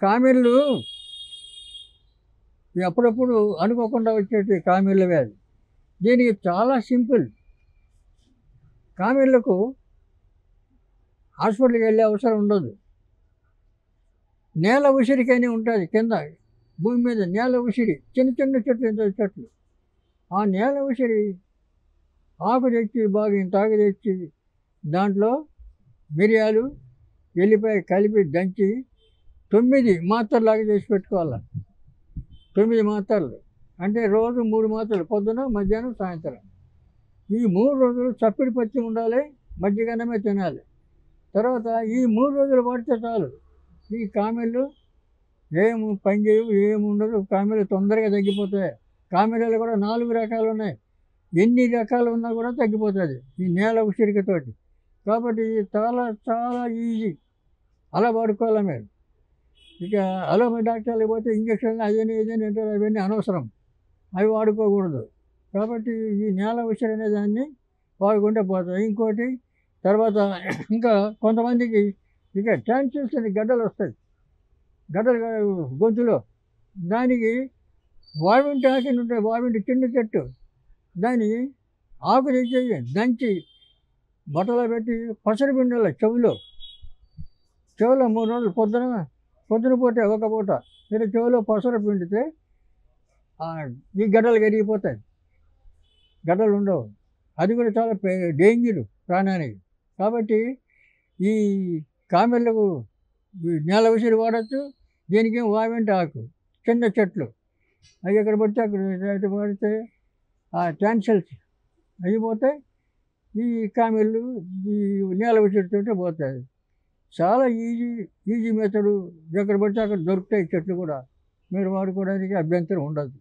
కామెర్లు అప్పుడప్పుడు అనుకోకుండా వచ్చేటి కామెర్ల వ్యాధి. దీనికి చాలా సింపుల్. కామెర్లకు హాస్పిటల్కి వెళ్ళే అవసరం ఉండదు. నేల ఉసిరికని ఉంటుంది కింద భూమి మీద. నేల ఉసిరి చిన్న చిన్న చెట్లు, ఇంత చెట్లు. ఆ నేల ఉసిరి ఆకు తెచ్చి బాగా ఇంత ఆకు తెచ్చి దాంట్లో మిరియాలు, ఎల్లిపాయ కలిపి దంచి 9 మాత్రలాగా చేసి పెట్టుకోవాలి. 9 మాత్రలు అంటే రోజు 3 మాత్రలు, పొద్దున, మధ్యాహ్నం, సాయంత్రం. ఈ 3 రోజులు చప్పిడి పచ్చి ఉండాలి, మజ్జిగన్నమే తినాలి. తర్వాత ఈ 3 రోజులు పడితే చాలు. ఈ కామెర్లు ఏమి పని చేయవు, ఏమి ఉండదు. కామెర్లు తొందరగా తగ్గిపోతాయి. కామెర్లు కూడా 4 రకాలు ఉన్నాయి. ఎన్ని రకాలు ఉన్నా కూడా తగ్గిపోతుంది ఈ నేల ఉసిరికతోటి. కాబట్టి ఇది చాలా చాలా ఈజీ. అలా వాడుకోవాలి మీరు. ఇక అలోపతి డాక్టర్లు పోతే ఇంజక్షన్లు అదని ఇదని అంటారు. అవన్నీ అనవసరం, అవి వాడుకోకూడదు. కాబట్టి ఈ నేల ఉసిరి అనే దాన్ని వాడుకుంటే పోతుంది. ఇంకోటి తర్వాత ఇంకా కొంతమందికి ఇక టాన్సిల్స్ అని గడ్డలు వస్తాయి, గడ్డలు గొంతులో. దానికి వావింటి ఆకుని ఉంటాయి, వావింటి చిన్న చెట్టు. దాన్ని ఆకు తెచ్చి దంచి బట్టలో పెట్టి పసరు పిండాలి చెవిలో 3 రోజులు. పొద్దున పూట ఒక పూట మీరు చెవిలో పసరు పిండితే ఈ గడ్డలు కరిగిపోతాయి, గడ్డలు ఉండవు. అది కూడా చాలా డేంజరు ప్రాణానికి. కాబట్టి ఈ కామెర్లకు నేల ఉసిరి వాడచ్చు. దీనికి వావింటి ఆకు, చిన్న చెట్లు, అవి ఎక్కడ పడితే అక్కడ పడితే ఆ టాన్సిల్స్ అయిపోతాయి. ఈ కామెర్లు ఈ నేల ఉసిరితోటే పోతాయి. చాలా ఈజీ మెథడు. ఎక్కడ పడితే అక్కడ దొరుకుతాయి చెట్లు కూడా. మీరు వాడుకోవడానికి అభ్యంతరం ఉండదు.